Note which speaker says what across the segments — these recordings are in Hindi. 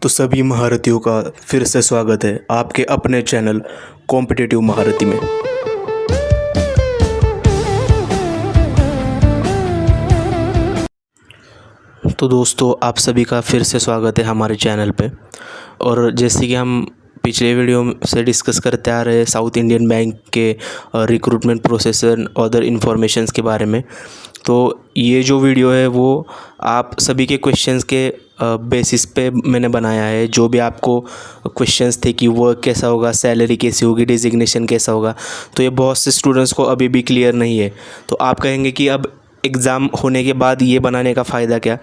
Speaker 1: तो सभी महारथियों का फिर से स्वागत है आपके अपने चैनल कॉम्पिटिटिव महारथी में। तो दोस्तों, आप सभी का फिर से स्वागत है हमारे चैनल पे। और जैसे कि हम पिछले वीडियो से डिस्कस करते आ रहे हैं साउथ इंडियन बैंक के रिक्रूटमेंट प्रोसेस और अदर इन्फॉर्मेशंस के बारे में, तो ये जो वीडियो है वो आप सभी के क्वेश्चंस के बेसिस पे मैंने बनाया है। जो भी आपको क्वेश्चंस थे कि वर्क कैसा होगा, सैलरी कैसी होगी, डिजिग्नेशन कैसा होगा, तो ये बहुत से स्टूडेंट्स को अभी भी क्लियर नहीं है। तो आप कहेंगे कि अब एग्ज़ाम होने के बाद ये बनाने का फ़ायदा क्या।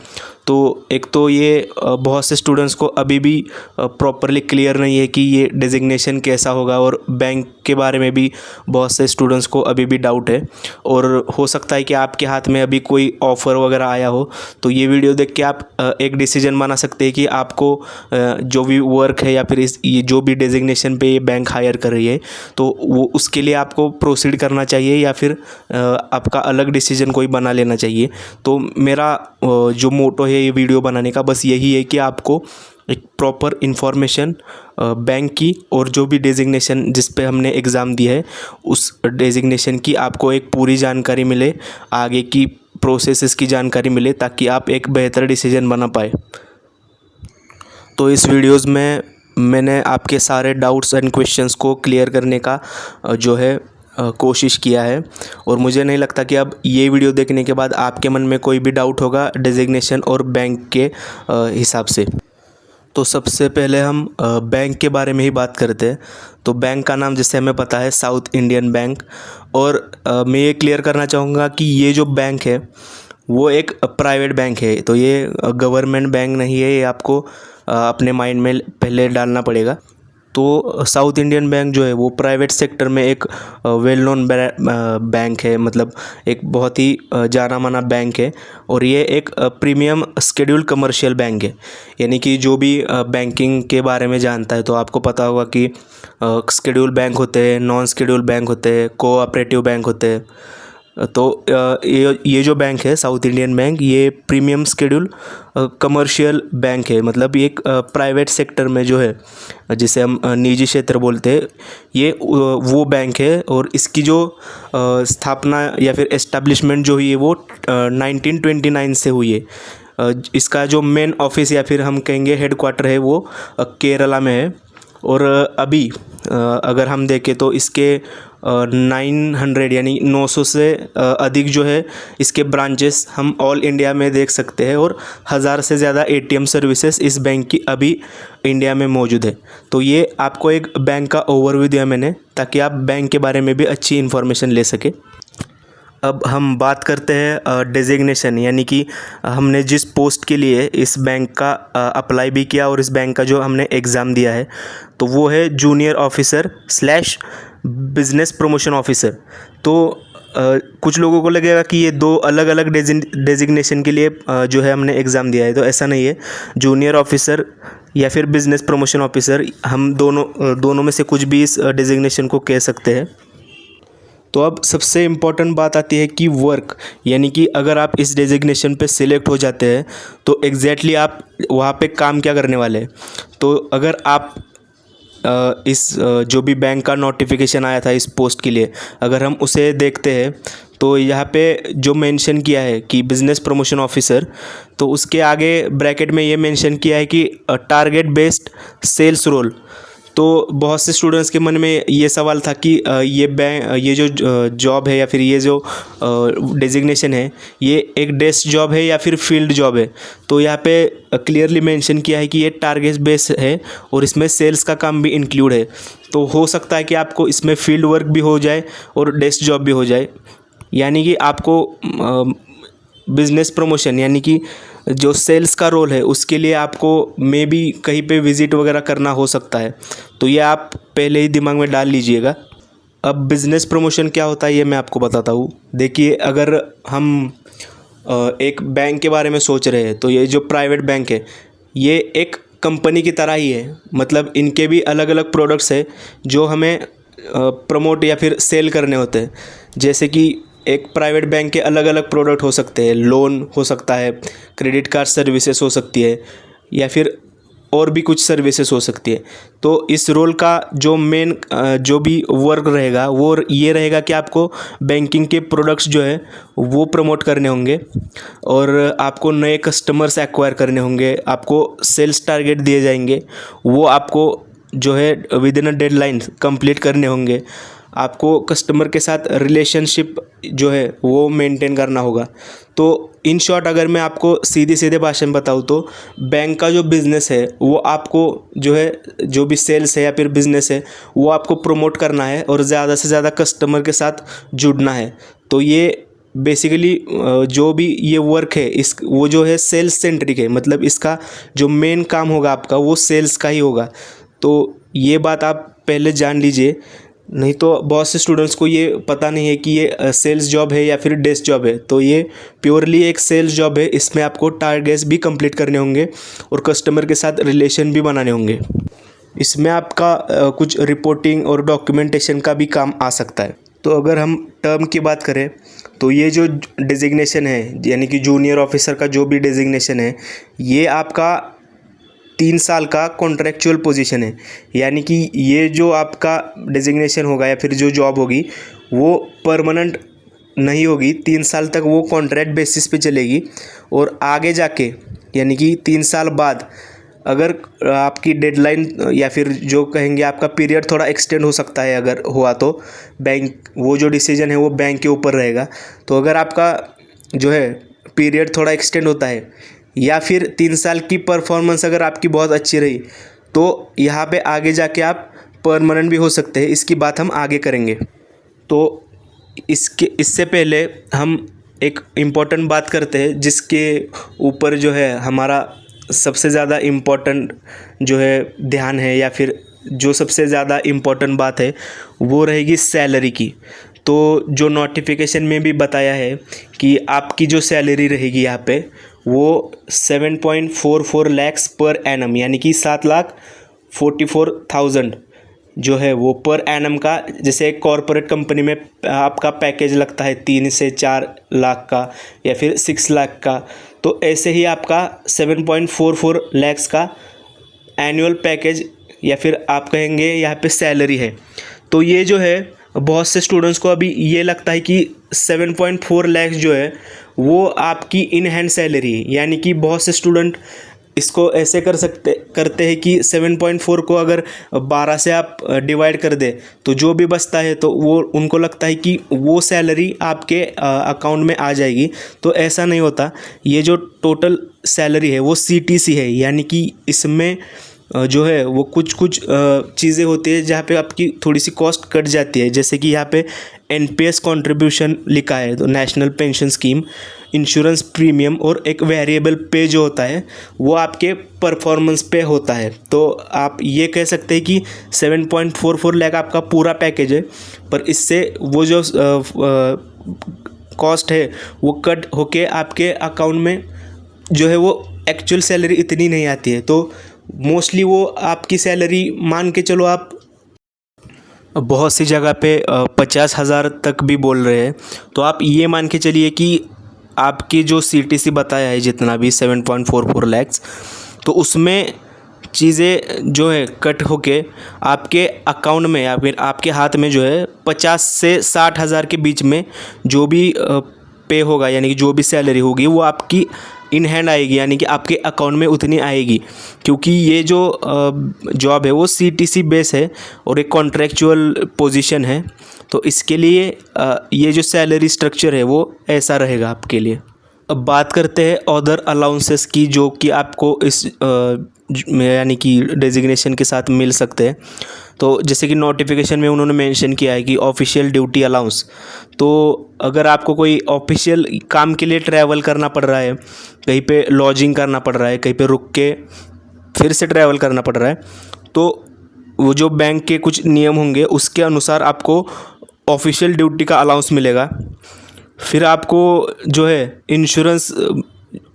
Speaker 1: तो एक तो ये बहुत से स्टूडेंट्स को अभी भी प्रॉपरली क्लियर नहीं है कि ये डिजिग्नेशन कैसा होगा, और बैंक के बारे में भी बहुत से स्टूडेंट्स को अभी भी डाउट है। और हो सकता है कि आपके हाथ में अभी कोई ऑफ़र वगैरह आया हो, तो ये वीडियो देख के आप एक डिसीजन बना सकते हैं कि आपको जो भी वर्क है या फिर ये जो भी डिजिग्नेशन पे ये बैंक हायर कर रही है, तो वो उसके लिए आपको प्रोसीड करना चाहिए या फिर आपका अलग डिसीजन कोई बना लेना चाहिए। तो मेरा जो मोटो है ये वीडियो बनाने का बस यही है कि आपको एक प्रॉपर इन्फॉर्मेशन बैंक की और जो भी डेजिग्नेशन जिस पे हमने एग्ज़ाम दिया है उस डेजिग्नेशन की आपको एक पूरी जानकारी मिले, आगे की प्रोसेसेस की जानकारी मिले, ताकि आप एक बेहतर डिसीजन बना पाए। तो इस वीडियोज़ में मैंने आपके सारे डाउट्स एंड क्वेश्चंस को क्लियर करने का जो है कोशिश किया है, और मुझे नहीं लगता कि अब ये वीडियो देखने के बाद आपके मन में कोई भी डाउट होगा डेजिग्नेशन और बैंक के हिसाब से। तो सबसे पहले हम बैंक के बारे में ही बात करते हैं। तो बैंक का नाम जैसे हमें पता है साउथ इंडियन बैंक, और मैं ये क्लियर करना चाहूँगा कि ये जो बैंक है वो एक प्राइवेट बैंक है। तो ये गवर्नमेंट बैंक नहीं है, ये आपको अपने माइंड में पहले डालना पड़ेगा। तो साउथ इंडियन बैंक जो है वो प्राइवेट सेक्टर में एक वेल नोन बैंक है, मतलब एक बहुत ही जाना माना बैंक है। और ये एक प्रीमियम शेड्यूल कमर्शियल बैंक है, यानी कि जो भी बैंकिंग के बारे में जानता है तो आपको पता होगा कि शेड्यूल बैंक होते हैं, नॉन शेड्यूल बैंक होते हैं, कोऑपरेटिव बैंक होते हैं। तो ये जो बैंक है साउथ इंडियन बैंक, ये प्रीमियम शेड्यूल कमर्शियल बैंक है, मतलब ये एक प्राइवेट सेक्टर में जो है जिसे हम निजी क्षेत्र बोलते हैं, ये वो बैंक है। और इसकी जो स्थापना या फिर एस्टैब्लिशमेंट जो हुई है वो 1929 से हुई है। इसका जो मेन ऑफिस या फिर हम कहेंगे हेडक्वार्टर है वो केरला में है। और अभी अगर हम देखें तो इसके 900 यानी 900 से अधिक जो है इसके ब्रांचेस हम ऑल इंडिया में देख सकते हैं, और 1000 से ज़्यादा ATM सर्विसेज इस बैंक की अभी इंडिया में मौजूद है। तो ये आपको एक बैंक का ओवरव्यू दिया मैंने, ताकि आप बैंक के बारे में भी अच्छी इन्फॉर्मेशन ले सके। अब हम बात करते हैं डेजिग्नेशन, यानी कि हमने जिस पोस्ट के लिए इस बैंक का अप्लाई भी किया और इस बैंक का जो हमने एग्ज़ाम दिया है, तो वो है junior officer / business promotion officer. तो कुछ लोगों को लगेगा कि ये दो अलग अलग डेजिग्नेशन के लिए जो है हमने एग्ज़ाम दिया है, तो ऐसा नहीं है। जूनियर ऑफिसर या फिर बिज़नेस प्रमोशन ऑफिसर, हम दोनों में से कुछ भी इस डेजिग्नेशन को कह सकते हैं। तो अब सबसे इम्पॉर्टेंट बात आती है कि वर्क, यानी कि अगर आप इस डेजिग्नेशन पे सिलेक्ट हो जाते हैं तो एग्जैक्टली आप वहाँ पे काम क्या करने वाले हैं। तो अगर आप इस जो भी बैंक का नोटिफिकेशन आया था इस पोस्ट के लिए, अगर हम उसे देखते हैं तो यहाँ पे जो मेंशन किया है कि बिज़नेस प्रमोशन ऑफिसर, तो उसके आगे ब्रैकेट में ये मेंशन किया है कि टारगेट बेस्ड सेल्स रोल। तो बहुत से स्टूडेंट्स के मन में ये सवाल था कि ये जो जॉब है या फिर ये जो डेजिग्नेशन है, ये एक डेस्क जॉब है या फिर फील्ड जॉब है। तो यहाँ पे क्लियरली मेंशन किया है कि ये टारगेट बेस है और इसमें सेल्स का काम भी इंक्लूड है। तो हो सकता है कि आपको इसमें फील्ड वर्क भी हो जाए और डेस्क जॉब भी हो जाए, यानी कि आपको बिज़नेस प्रमोशन यानी कि जो सेल्स का रोल है उसके लिए आपको मे बी कहीं पे विज़िट वगैरह करना हो सकता है। तो ये आप पहले ही दिमाग में डाल लीजिएगा। अब बिज़नेस प्रमोशन क्या होता है ये मैं आपको बताता हूँ। देखिए, अगर हम एक बैंक के बारे में सोच रहे हैं तो ये जो प्राइवेट बैंक है ये एक कंपनी की तरह ही है, मतलब इनके भी अलग अलग प्रोडक्ट्स है जो हमें प्रमोट या फिर सेल करने होते हैं। जैसे कि एक प्राइवेट बैंक के अलग अलग प्रोडक्ट हो सकते हैं, लोन हो सकता है, क्रेडिट कार्ड सर्विसेज हो सकती है, या फिर और भी कुछ सर्विसेज हो सकती है। तो इस रोल का जो मेन जो भी वर्क रहेगा वो ये रहेगा कि आपको बैंकिंग के प्रोडक्ट्स जो है वो प्रमोट करने होंगे और आपको नए कस्टमर्स एक्वायर करने होंगे, आपको सेल्स टारगेट दिए जाएंगे, वो आपको जो है with in a deadline complete करने होंगे, आपको कस्टमर के साथ रिलेशनशिप जो है वो मेंटेन करना होगा। तो इन शॉर्ट अगर मैं आपको सीधे भाषा में बताऊँ तो बैंक का जो बिज़नेस है वो आपको जो है जो भी सेल्स है या फिर बिज़नेस है वो आपको प्रमोट करना है और ज़्यादा से ज़्यादा कस्टमर के साथ जुड़ना है। तो ये बेसिकली जो भी ये वर्क है इस वो जो है सेल्स सेंट्रिक है, मतलब इसका जो मेन काम होगा आपका वो सेल्स का ही होगा। तो ये बात आप पहले जान लीजिए, नहीं तो बहुत से स्टूडेंट्स को ये पता नहीं है कि ये सेल्स जॉब है या फिर डेस्क जॉब है। तो ये प्योरली एक सेल्स जॉब है, इसमें आपको टारगेट्स भी कंप्लीट करने होंगे और कस्टमर के साथ रिलेशन भी बनाने होंगे। इसमें आपका कुछ रिपोर्टिंग और डॉक्यूमेंटेशन का भी काम आ सकता है। तो अगर हम टर्म की बात करें तो ये जो डिजिग्नेशन है यानी कि जूनियर ऑफिसर का जो भी डिजिग्नेशन है ये आपका 3 साल का कॉन्ट्रैक्चुअल पोजीशन है, यानी कि ये जो आपका डिजिग्नेशन होगा या फिर जो जॉब होगी वो परमानेंट नहीं होगी, 3 साल तक वो कॉन्ट्रैक्ट बेसिस पे चलेगी। और आगे जाके यानी कि 3 साल बाद अगर आपकी डेडलाइन या फिर जो कहेंगे आपका पीरियड थोड़ा एक्सटेंड हो सकता है, अगर हुआ तो बैंक वो जो डिसीजन है वो बैंक के ऊपर रहेगा। तो अगर आपका जो है पीरियड थोड़ा एक्सटेंड होता है या फिर 3 साल की परफॉर्मेंस अगर आपकी बहुत अच्छी रही तो यहाँ पे आगे जाके आप परमानेंट भी हो सकते हैं, इसकी बात हम आगे करेंगे। तो इससे पहले हम एक इम्पॉर्टेंट बात करते हैं जिसके ऊपर जो है हमारा सबसे ज़्यादा इम्पोर्टेंट जो है ध्यान है या फिर जो सबसे ज़्यादा इम्पोर्टेंट बात है वो रहेगी सैलरी की। तो जो नोटिफिकेशन में भी बताया है कि आपकी जो सैलरी रहेगी यहाँ पे वो 7.44 लाख पर एनम यानी कि 7,44,000 जो है वो पर एनम का, जैसे एक कॉरपोरेट कंपनी में आपका पैकेज लगता है 3 से 4 लाख का या फिर 6 लाख का, तो ऐसे ही आपका 7.44 लाख का एनुअल पैकेज या फिर आप कहेंगे यहाँ पे सैलरी है। तो ये जो है बहुत से स्टूडेंट्स को अभी ये लगता है कि 7.4 लाख जो है वो आपकी इन हैंड सैलरी है, यानी कि बहुत से स्टूडेंट इसको ऐसे करते हैं कि 7.4 को अगर 12 से आप डिवाइड कर दे तो जो भी बचता है तो वो उनको लगता है कि वो सैलरी आपके अकाउंट में आ जाएगी। तो ऐसा नहीं होता, ये जो टोटल सैलरी है वो CTC है, यानी कि इसमें जो है वो कुछ चीज़ें होती है जहाँ पे आपकी थोड़ी सी कॉस्ट कट जाती है, जैसे कि यहाँ पे NPS कंट्रीब्यूशन लिखा है, तो national pension scheme, insurance premium और एक वेरिएबल पे जो होता है वो आपके परफॉर्मेंस पे होता है। तो आप ये कह सकते हैं कि 7.44 लाख आपका पूरा पैकेज है, पर इससे वो जो कॉस्ट है वो कट होके आपके अकाउंट में जो है वो एक्चुअल सैलरी इतनी नहीं आती है। तो मोस्टली वो आपकी सैलरी मान के चलो आप बहुत सी जगह पे 50,000 तक भी बोल रहे हैं, तो आप ये मान के चलिए कि आपकी जो CTC बताया है जितना भी 7.44 लाख, तो उसमें चीज़ें जो है कट होके आपके अकाउंट में या फिर आपके हाथ में जो है 50 से 60,000 के बीच में जो भी पे होगा, यानी कि जो भी सैलरी होगी वो आपकी इन हैंड आएगी, यानी कि आपके अकाउंट में उतनी आएगी। क्योंकि ये जो जॉब है वो CTC बेस है और एक कॉन्ट्रैक्चुअल पोजीशन है, तो इसके लिए ये जो सैलरी स्ट्रक्चर है वो ऐसा रहेगा आपके लिए। अब बात करते हैं अदर अलाउंसेस की जो कि आपको इस यानी कि डेजिग्नेशन के साथ मिल सकते हैं। तो जैसे कि नोटिफिकेशन में उन्होंने मेंशन किया है कि ऑफिशियल ड्यूटी अलाउंस, तो अगर आपको कोई ऑफिशियल काम के लिए ट्रैवल करना पड़ रहा है, कहीं पे लॉजिंग करना पड़ रहा है, कहीं पे रुक के फिर से ट्रैवल करना पड़ रहा है, तो वो जो बैंक के कुछ नियम होंगे उसके अनुसार आपको ऑफिशियल ड्यूटी का अलाउंस मिलेगा। फिर आपको जो है इंश्योरेंस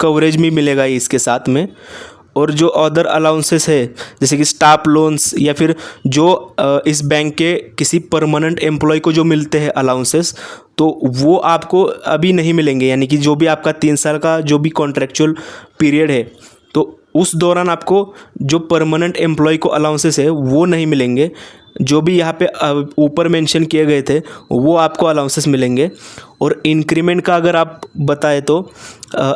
Speaker 1: कवरेज भी मिलेगा इसके साथ में, और जो अदर अलाउंसेस है जैसे कि स्टाफ लोन्स या फिर जो इस बैंक के किसी परमानेंट एम्प्लॉय को जो मिलते हैं अलाउंसेस, तो वो आपको अभी नहीं मिलेंगे, यानी कि जो भी आपका 3 साल का जो भी कॉन्ट्रैक्चुअल पीरियड है तो उस दौरान आपको जो परमानेंट एम्प्लॉय को अलाउंसेस है वो नहीं मिलेंगे। जो भी यहाँ पे ऊपर मेंशन किए गए थे वो आपको अलाउंसेस मिलेंगे। और इंक्रीमेंट का अगर आप बताएं तो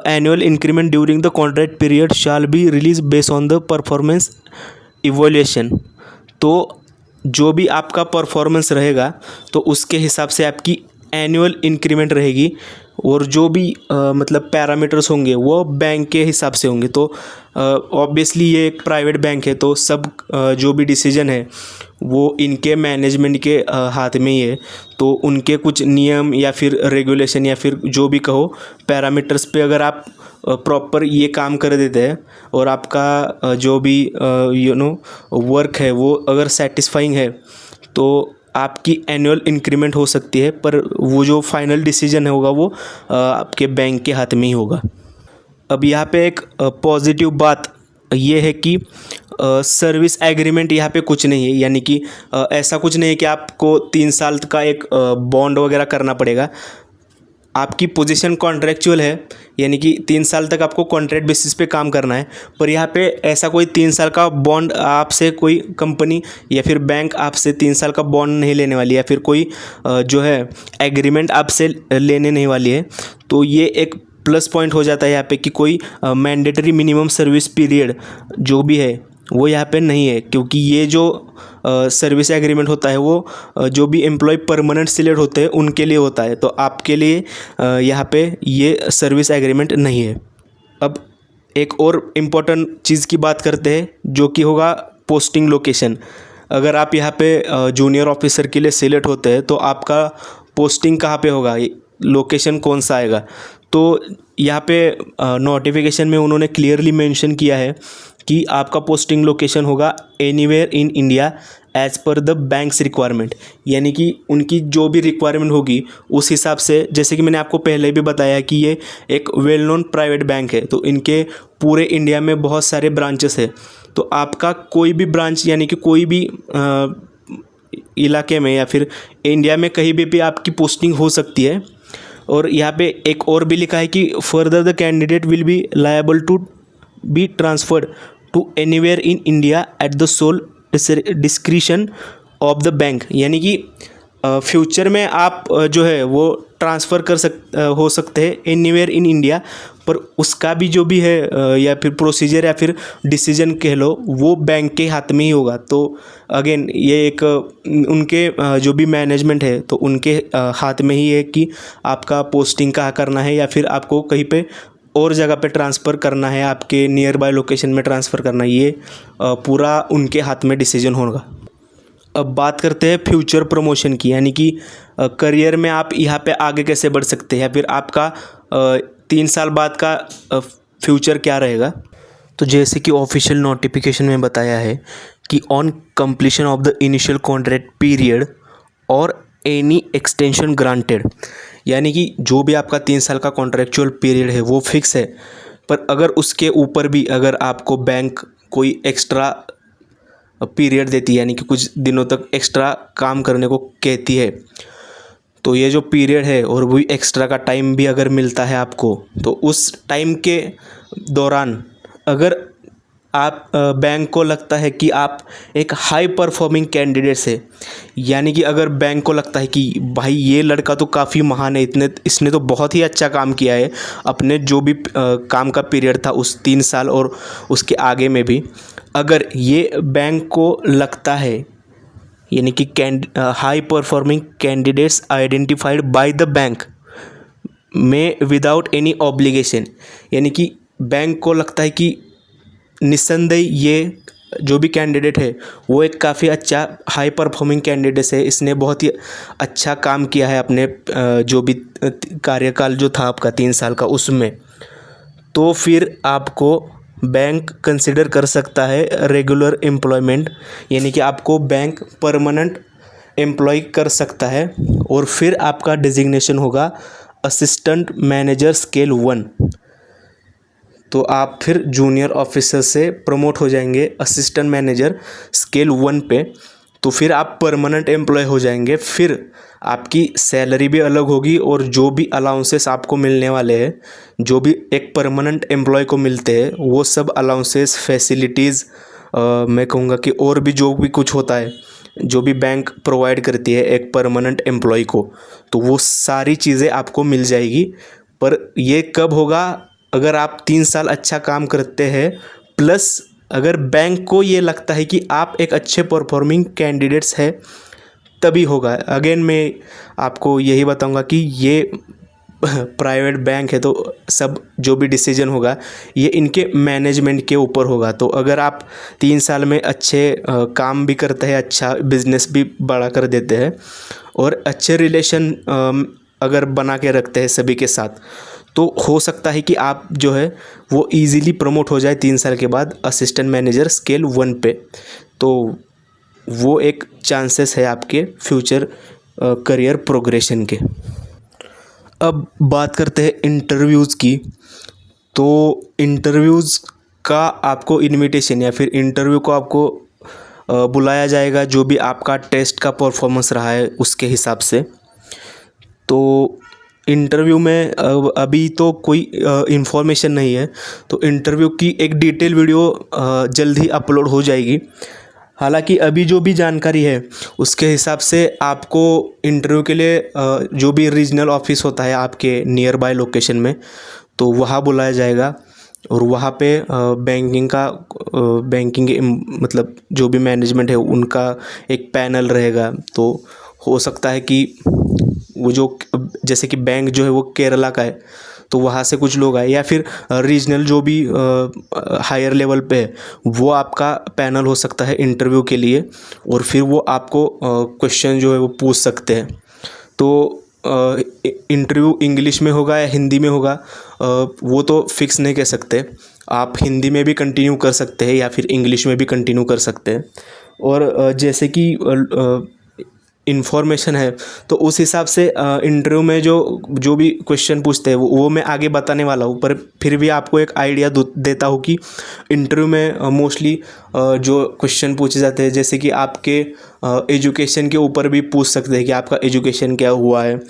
Speaker 1: annual increment during the contract period shall be release based on the performance evolution. तो जो भी आपका परफॉर्मेंस रहेगा तो उसके हिसाब से आपकी एनुअल इंक्रीमेंट रहेगी। और जो भी मतलब पैरामीटर्स होंगे वो बैंक के हिसाब से होंगे। तो ऑब्वियसली ये एक प्राइवेट बैंक है तो सब जो भी डिसीजन है वो इनके मैनेजमेंट के हाथ में ही है। तो उनके कुछ नियम या फिर रेगुलेशन या फिर जो भी कहो पैरामीटर्स पे अगर आप प्रॉपर ये काम कर देते हैं और आपका जो भी वर्क है वो अगर सेटिस्फाइंग है तो आपकी एनुअल इंक्रीमेंट हो सकती है। पर वो जो फाइनल डिसीजन होगा वो आपके बैंक के हाथ में ही होगा। अब यहाँ पे एक पॉजिटिव बात ये है कि सर्विस एग्रीमेंट यहाँ पे कुछ नहीं है, यानी कि ऐसा कुछ नहीं है कि आपको 3 साल का एक बॉन्ड वगैरह करना पड़ेगा। आपकी पोजीशन कॉन्ट्रैक्चुअल है, यानी कि 3 साल तक आपको कॉन्ट्रैक्ट बेसिस पे काम करना है। पर यहाँ पे ऐसा कोई 3 साल का बॉन्ड आपसे कोई कंपनी या फिर बैंक आपसे 3 साल का बॉन्ड नहीं लेने वाली है, या फिर कोई जो है एग्रीमेंट आपसे लेने नहीं वाली है। तो ये एक प्लस पॉइंट हो जाता है यहाँ पे कि कोई मैंडेटरी मिनिमम सर्विस पीरियड जो भी है वो यहाँ पे नहीं है। क्योंकि ये जो सर्विस एग्रीमेंट होता है वो जो भी एम्प्लॉय परमानेंट सिलेक्ट होते हैं उनके लिए होता है। तो आपके लिए यहाँ पे ये सर्विस एग्रीमेंट नहीं है। अब एक और इम्पोर्टेंट चीज़ की बात करते हैं जो कि होगा पोस्टिंग लोकेशन। अगर आप यहाँ पे जूनियर ऑफिसर के लिए सिलेक्ट होते हैं तो आपका पोस्टिंग कहाँ पे होगा, लोकेशन कौन सा आएगा। तो यहाँ पे नोटिफिकेशन में उन्होंने क्लियरली मेंशन किया है कि आपका पोस्टिंग लोकेशन होगा anywhere in India as per the banks requirement. यानी कि उनकी जो भी रिक्वायरमेंट होगी उस हिसाब से, जैसे कि मैंने आपको पहले भी बताया कि ये एक वेल नोन प्राइवेट बैंक है तो इनके पूरे इंडिया में बहुत सारे ब्रांचेस है। तो आपका कोई भी ब्रांच यानी कि कोई भी इलाके में या फिर इंडिया में कहीं भी आपकी पोस्टिंग हो सकती है। और यहाँ पे एक और भी लिखा है कि further the candidate will be liable to be transferred to anywhere in India at the sole discretion of the bank. यानी कि फ्यूचर में आप जो है वो ट्रांसफ़र हो सकते हैं एनीवेयर इन इंडिया, पर उसका भी जो भी है या फिर प्रोसीजर या फिर डिसीजन कह लो वो बैंक के हाथ में ही होगा। तो अगेन ये एक उनके जो भी मैनेजमेंट है तो उनके हाथ में ही है कि आपका पोस्टिंग कहाँ करना है या फिर आपको कहीं पे और जगह पे ट्रांसफ़र करना है, आपके नियर बाय लोकेशन में ट्रांसफ़र करना है, ये पूरा उनके हाथ में डिसीजन होगा। अब बात करते हैं फ्यूचर प्रमोशन की, यानी कि करियर में आप यहाँ पे आगे कैसे बढ़ सकते हैं या फिर आपका 3 साल बाद का फ्यूचर क्या रहेगा। तो जैसे कि ऑफिशियल नोटिफिकेशन में बताया है कि on completion of the initial contract period और एनी एक्सटेंशन ग्रांटेड, यानी कि जो भी आपका 3 साल का कॉन्ट्रैक्चुअल पीरियड है वो फिक्स है, पर अगर उसके ऊपर भी अगर आपको बैंक कोई एक्स्ट्रा पीरियड देती है यानी कि कुछ दिनों तक एक्स्ट्रा काम करने को कहती है, तो ये जो पीरियड है और वही एक्स्ट्रा का टाइम भी अगर मिलता है आपको, तो उस टाइम के दौरान अगर आप बैंक को लगता है कि आप एक हाई परफॉर्मिंग कैंडिडेट है, यानी कि अगर बैंक को लगता है कि भाई ये लड़का तो काफ़ी महान है, इसने तो बहुत ही अच्छा काम किया है अपने जो भी काम का पीरियड था उस 3 साल और उसके आगे में भी, अगर ये बैंक को लगता है यानी कि high performing candidates identified by the bank में विदाउट एनी ऑब्लिगेशन, यानी कि बैंक को लगता है कि निस्संदेह ये जो भी कैंडिडेट है वो एक काफ़ी अच्छा हाई परफॉर्मिंग कैंडिडेट है, इसने बहुत ही अच्छा काम किया है अपने जो भी कार्यकाल जो था आपका 3 साल का उसमें, तो फिर आपको बैंक कंसिडर कर सकता है रेगुलर एम्प्लॉयमेंट, यानी कि आपको बैंक परमानेंट एम्प्लॉय कर सकता है। और फिर आपका डिजिग्नेशन होगा असिस्टेंट मैनेजर स्केल 1, तो आप फिर जूनियर ऑफिसर से प्रमोट हो जाएंगे असिस्टेंट मैनेजर स्केल 1 पे। तो फिर आप परमानेंट एम्प्लॉय हो जाएंगे। फिर आपकी सैलरी भी अलग होगी और जो भी अलाउंसेस आपको मिलने वाले हैं, जो भी एक परमानेंट एम्प्लॉय को मिलते हैं, वो सब अलाउंसेस, फैसिलिटीज़, मैं कहूँगा कि और भी जो भी कुछ होता है, जो भी बैंक प्रोवाइड करती है एक परमानेंट एम्प्लॉय को, तो वो सारी चीज़ें आपको मिल जाएगी। पर ये कब होगा? अगर आप 3 साल अच्छा काम करते हैं, प्लस अगर बैंक को ये लगता है कि आप एक अच्छे परफॉर्मिंग कैंडिडेट्स हैं, तभी होगा। अगेन मैं आपको यही बताऊंगा कि ये प्राइवेट बैंक है, तो सब जो भी डिसीजन होगा ये इनके मैनेजमेंट के ऊपर होगा। तो अगर आप 3 साल में अच्छे काम भी करते हैं, अच्छा बिजनेस भी बड़ा कर देते हैं और अच्छे रिलेशन अगर बना के रखते हैं सभी के साथ, तो हो सकता है कि आप जो है वो इजीली प्रमोट हो जाए 3 साल के बाद असिस्टेंट मैनेजर स्केल 1 पे। तो वो एक चांसेस है आपके फ्यूचर करियर प्रोग्रेशन के। अब बात करते हैं इंटरव्यूज़ की। तो इंटरव्यूज़ का आपको इनविटेशन या फिर इंटरव्यू को आपको बुलाया जाएगा जो भी आपका टेस्ट का परफॉर्मेंस रहा है उसके हिसाब से। तो इंटरव्यू में अभी तो कोई इन्फॉर्मेशन नहीं है, तो इंटरव्यू की एक डिटेल वीडियो जल्द ही अपलोड हो जाएगी। हालांकि अभी जो भी जानकारी है उसके हिसाब से आपको इंटरव्यू के लिए जो भी रीजनल ऑफिस होता है आपके नियर बाय लोकेशन में, तो वहाँ बुलाया जाएगा और वहाँ पे बैंकिंग मतलब जो भी मैनेजमेंट है उनका एक पैनल रहेगा। तो हो सकता है कि वो जो जैसे कि बैंक जो है वो केरला का है, तो वहाँ से कुछ लोग आए, या फिर रीजनल जो भी हायर लेवल पे है वो आपका पैनल हो सकता है इंटरव्यू के लिए, और फिर वो आपको क्वेश्चन जो है वो पूछ सकते हैं। तो इंटरव्यू इंग्लिश में होगा या हिंदी में होगा वो तो फिक्स नहीं कह सकते। आप हिंदी में भी कंटिन्यू कर सकते हैं या फिर इंग्लिश में भी कंटिन्यू कर सकते हैं। और जैसे कि इन्फॉर्मेशन है तो उस हिसाब से इंटरव्यू में जो भी क्वेश्चन पूछते हैं वो मैं आगे बताने वाला हूँ, पर फिर भी आपको एक आइडिया देता हूँ कि इंटरव्यू में मोस्टली जो क्वेश्चन पूछे जाते हैं, जैसे कि आपके एजुकेशन के ऊपर भी पूछ सकते हैं कि आपका एजुकेशन क्या हुआ है,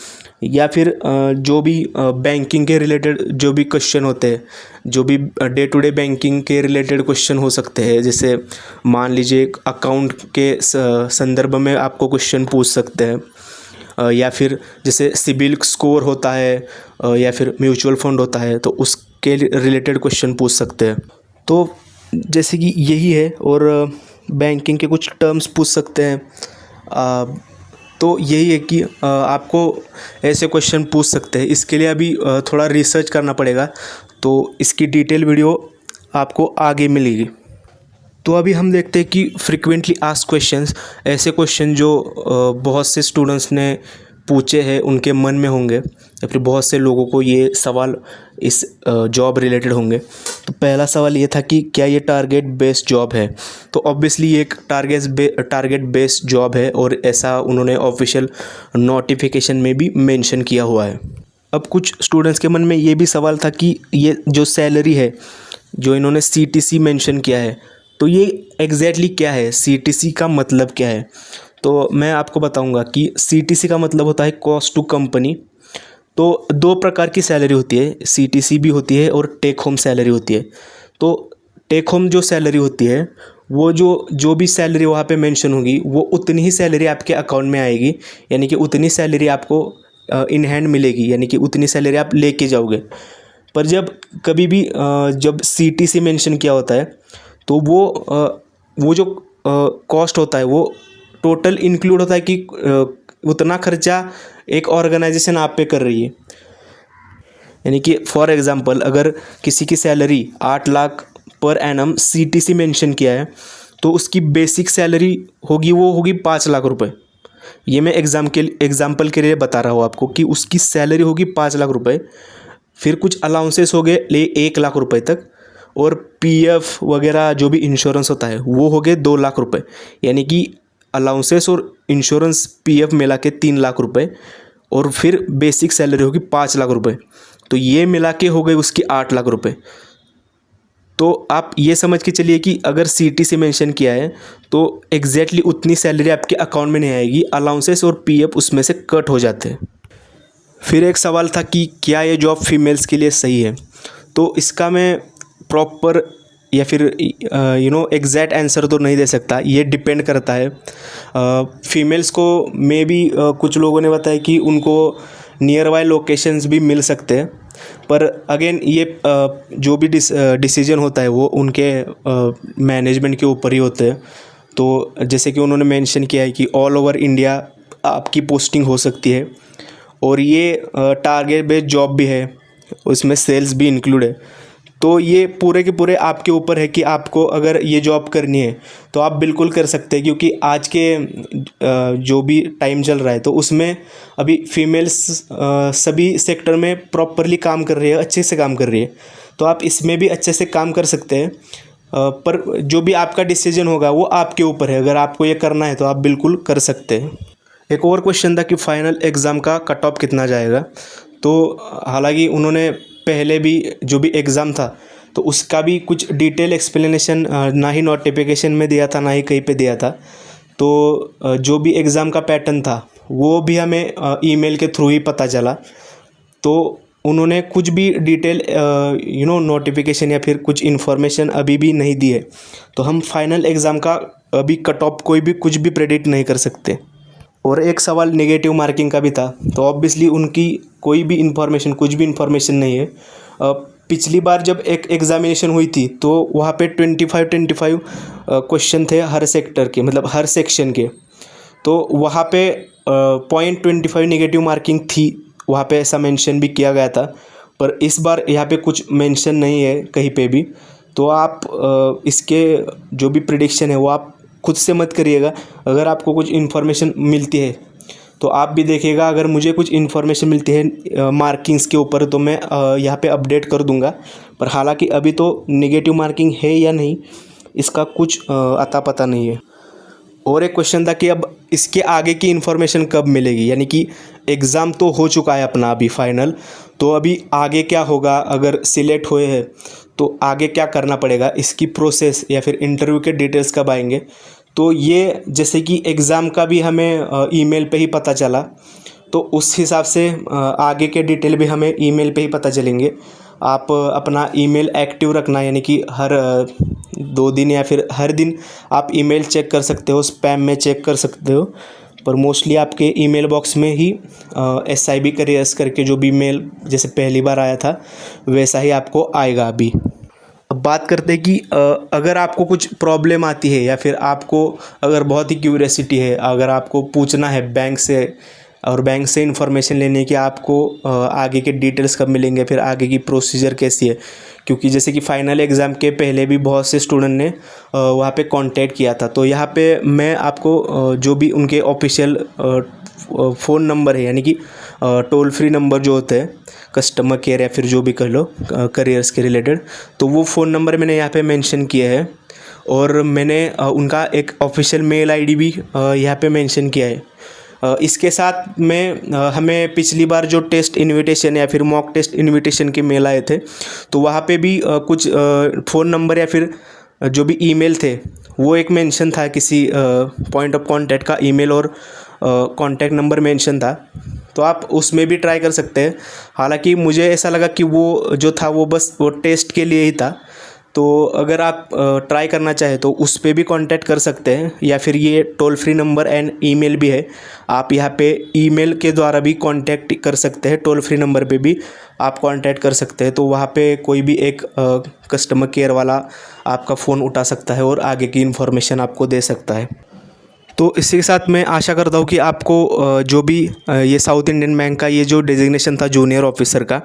Speaker 1: या फिर जो भी बैंकिंग के रिलेटेड जो भी क्वेश्चन होते हैं, जो भी डे टू डे बैंकिंग के रिलेटेड क्वेश्चन हो सकते हैं। जैसे मान लीजिए अकाउंट के संदर्भ में आपको क्वेश्चन पूछ सकते हैं, या फिर जैसे सिबिल स्कोर होता है या फिर म्यूचुअल फंड होता है, तो उसके रिलेटेड क्वेश्चन पूछ सकते हैं। तो जैसे कि यही है, और बैंकिंग के कुछ टर्म्स पूछ सकते हैं। तो यही है कि आपको ऐसे क्वेश्चन पूछ सकते हैं। इसके लिए अभी थोड़ा रिसर्च करना पड़ेगा, तो इसकी डिटेल वीडियो आपको आगे मिलेगी। तो अभी हम देखते हैं कि फ्रीक्वेंटली आस्क्ड क्वेश्चंस, ऐसे क्वेश्चन जो बहुत से स्टूडेंट्स ने पूछे हैं, उनके मन में होंगे या फिर बहुत से लोगों को ये सवाल इस जॉब रिलेटेड होंगे। तो पहला सवाल ये था कि क्या ये टारगेट बेस्ड जॉब है? तो ऑब्वियसली ये एक टारगेट बेस्ड जॉब है, और ऐसा उन्होंने ऑफिशियल नोटिफिकेशन में भी मेंशन किया हुआ है। अब कुछ स्टूडेंट्स के मन में ये भी सवाल था कि ये जो सैलरी है जो इन्होंने CTC मेंशन किया है, तो ये एग्जैक्टली क्या है, CTC का मतलब क्या है? तो मैं आपको बताऊंगा कि CTC का मतलब होता है कॉस्ट टू कंपनी। तो 2 प्रकार की सैलरी होती है, CTC भी होती है और टेक होम सैलरी होती है। तो टेक होम जो सैलरी होती है वो जो भी सैलरी वहाँ पे मेंशन होगी वो उतनी ही सैलरी आपके अकाउंट में आएगी, यानी कि उतनी सैलरी आपको इन हैंड मिलेगी, यानी कि उतनी सैलरी आप लेके जाओगे। पर जब कभी भी जब CTC मेंशन किया होता है, तो वो जो कॉस्ट होता है वो टोटल इंक्लूड होता है कि उतना खर्चा एक ऑर्गेनाइजेशन आप पे कर रही है। यानी कि फॉर एग्जांपल अगर किसी की salary 8 lakh per annum CTC mention किया है, तो उसकी बेसिक सैलरी होगी वो होगी 5 लाख रुपए। ये मैं एग्जाम्पल के लिए बता रहा हूँ आपको कि उसकी सैलरी होगी 5 लाख रुपए, फिर कुछ अलाउंसेस हो गए 1 लाख रुपए तक, और PF वगैरह जो भी इंश्योरेंस होता है वो हो गए 2 लाख रुपए। यानी कि अलाउंसेस और इंश्योरेंस PF मिला के 3 लाख रुपए, और फिर बेसिक सैलरी होगी 5 लाख रुपए। तो ये मिला के हो गए उसकी 8 लाख रुपए। तो आप ये समझ के चलिए कि अगर सीटी से मेंशन किया है तो एग्जैक्टली उतनी सैलरी आपके अकाउंट में नहीं आएगी, अलाउंसेस और पीएफ उसमें से कट हो जाते हैं। फिर एक सवाल था कि क्या ये जॉब फीमेल्स के लिए सही है, तो इसका मैं प्रॉपर या फिर एग्जैक्ट आंसर तो नहीं दे सकता, ये डिपेंड करता है। फीमेल्स को मे बी कुछ लोगों ने बताया कि उनको नियर बाय लोकेशंस भी मिल सकते हैं, पर अगेन ये जो भी डिसीजन होता है वो उनके मैनेजमेंट के ऊपर ही होते हैं। तो जैसे कि उन्होंने मेंशन किया है कि ऑल ओवर इंडिया आपकी पोस्टिंग हो सकती है, और ये टारगेट बेस्ड जॉब भी है, उसमें सेल्स भी इंक्लूड है। तो ये पूरे के पूरे आपके ऊपर है कि आपको अगर ये जॉब करनी है तो आप बिल्कुल कर सकते हैं, क्योंकि आज के जो भी टाइम चल रहा है तो उसमें अभी फीमेल्स सभी सेक्टर में प्रॉपरली काम कर रही है, अच्छे से काम कर रही है। तो आप इसमें भी अच्छे से काम कर सकते हैं, पर जो भी आपका डिसीजन होगा वो आपके ऊपर है। अगर आपको ये करना है तो आप बिल्कुल कर सकते हैं। एक और क्वेश्चन था कि फाइनल एग्ज़ाम का कट ऑफ कितना जाएगा। तो हालांकि उन्होंने पहले भी जो भी एग्ज़ाम था तो उसका भी कुछ डिटेल एक्सप्लेनेशन ना ही नोटिफिकेशन में दिया था, ना ही कहीं पे दिया था। तो जो भी एग्ज़ाम का पैटर्न था वो भी हमें ईमेल के थ्रू ही पता चला। तो उन्होंने कुछ भी डिटेल नोटिफिकेशन या फिर कुछ इन्फॉर्मेशन अभी भी नहीं दी है। तो हम फाइनल एग्ज़ाम का अभी कट ऑफ कोई भी कुछ भी प्रेडिक्ट नहीं कर सकते। और एक सवाल नेगेटिव मार्किंग का भी था, तो ऑब्वियसली उनकी कोई भी इन्फॉर्मेशन, कुछ भी इन्फॉर्मेशन नहीं है। पिछली बार जब एक एग्ज़ामिनेशन हुई थी तो वहाँ पे 25 क्वेश्चन थे हर सेक्टर के, मतलब हर सेक्शन के। तो वहाँ पे 0.25 नेगेटिव मार्किंग थी, वहाँ पे ऐसा मेंशन भी किया गया था। पर इस बार यहाँ पे कुछ मेंशन नहीं है कहीं पे भी। तो आप इसके जो भी प्रिडिक्शन है वो आप खुद से मत करिएगा। अगर आपको कुछ इन्फॉर्मेशन मिलती है तो आप भी देखिएगा, अगर मुझे कुछ इन्फॉर्मेशन मिलती है मार्किंग्स के ऊपर तो मैं यहाँ पे अपडेट कर दूंगा। पर हालांकि अभी तो नेगेटिव मार्किंग है या नहीं इसका कुछ अता पता नहीं है। और एक क्वेश्चन था कि अब इसके आगे की इन्फॉर्मेशन कब मिलेगी, यानी कि एग्ज़ाम तो हो चुका है अपना अभी फाइनल, तो अभी आगे क्या होगा, अगर सिलेक्ट हुए हैं तो आगे क्या करना पड़ेगा, इसकी प्रोसेस या फिर इंटरव्यू के डिटेल्स कब आएंगे। तो ये जैसे कि एग्ज़ाम का भी हमें ईमेल पे ही पता चला, तो उस हिसाब से आगे के डिटेल भी हमें ईमेल पे ही पता चलेंगे। आप अपना ईमेल एक्टिव रखना, यानी कि हर 2 दिन या फिर हर दिन आप ईमेल चेक कर सकते हो, स्पैम में चेक कर सकते हो। पर मोस्टली आपके ईमेल बॉक्स में ही SIB करियर्स करके जो भी मेल जैसे पहली बार आया था वैसा ही आपको आएगा अभी। अब बात करते हैं कि अगर आपको कुछ प्रॉब्लम आती है या फिर आपको अगर बहुत ही क्यूरियोसिटी है, अगर आपको पूछना है बैंक से और बैंक से इन्फॉर्मेशन लेने की आपको आगे के डिटेल्स कब मिलेंगे, फिर आगे की प्रोसीजर कैसी है, क्योंकि जैसे कि फाइनल एग्ज़ाम के पहले भी बहुत से स्टूडेंट ने वहाँ पे कांटेक्ट किया था। तो यहाँ पे मैं आपको जो भी उनके ऑफिशियल फ़ोन नंबर है, यानी कि टोल फ्री नंबर जो होते हैं कस्टमर केयर या फिर जो भी कह लो करियर्स के रिलेटेड, तो वो फ़ोन नंबर मैंने यहाँ पे मेंशन किया है। और मैंने उनका एक ऑफिशियल मेल ID भी यहाँ पे मेंशन किया है। इसके साथ में हमें पिछली बार जो टेस्ट इनविटेशन या फिर मॉक टेस्ट इनविटेशन के मेल आए थे तो वहाँ पे भी कुछ फ़ोन नंबर या फिर जो भी ईमेल थे वो एक मेंशन था, किसी पॉइंट ऑफ कांटेक्ट का ईमेल और कांटेक्ट नंबर मेंशन था। तो आप उसमें भी ट्राई कर सकते हैं। हालांकि मुझे ऐसा लगा कि वो जो था वो बस वो टेस्ट के लिए ही था, तो अगर आप ट्राई करना चाहें तो उस पर भी कांटेक्ट कर सकते हैं, या फिर ये toll free number and email भी है, आप यहाँ पे ईमेल के द्वारा भी कांटेक्ट कर सकते हैं, टोल फ्री नंबर पे भी आप कांटेक्ट कर सकते हैं। तो वहाँ पे कोई भी एक कस्टमर केयर वाला आपका फ़ोन उठा सकता है और आगे की इन्फॉर्मेशन आपको दे सकता है। तो इसी के साथ मैं आशा करता हूँ कि आपको जो भी ये साउथ इंडियन बैंक का ये जो डेजिग्नेशन था जूनियर ऑफिसर का,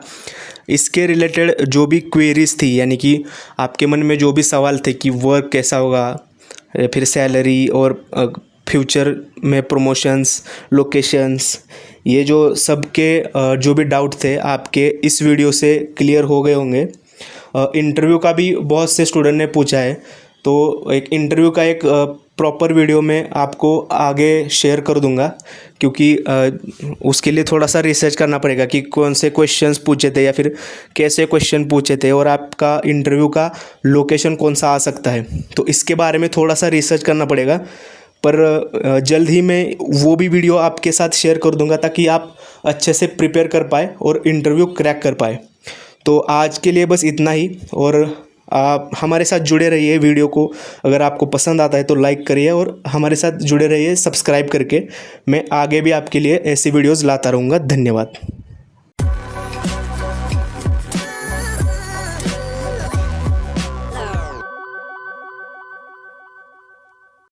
Speaker 1: इसके रिलेटेड जो भी क्वेरीज़ थी, यानी कि आपके मन में जो भी सवाल थे कि वर्क कैसा होगा, फिर सैलरी और फ्यूचर में प्रमोशंस, लोकेशंस, ये जो सबके जो भी डाउट थे आपके इस वीडियो से क्लियर हो गए होंगे। इंटरव्यू का भी बहुत से स्टूडेंट ने पूछा है, तो एक इंटरव्यू का एक प्रॉपर वीडियो मैं आपको आगे शेयर कर दूंगा, क्योंकि उसके लिए थोड़ा सा रिसर्च करना पड़ेगा कि कौन से क्वेश्चंस पूछे थे या फिर कैसे क्वेश्चन पूछे थे और आपका इंटरव्यू का लोकेशन कौन सा आ सकता है। तो इसके बारे में थोड़ा सा रिसर्च करना पड़ेगा, पर जल्द ही मैं वो भी वीडियो आपके साथ शेयर कर दूंगा ताकि आप अच्छे से प्रिपेयर कर पाए और इंटरव्यू क्रैक कर पाए। तो आज के लिए बस इतना ही, और आप हमारे साथ जुड़े रहिए। वीडियो को अगर आपको पसंद आता है तो लाइक करिए और हमारे साथ जुड़े रहिए सब्सक्राइब करके। मैं आगे भी आपके लिए ऐसी वीडियोज़ लाता रहूँगा। धन्यवाद।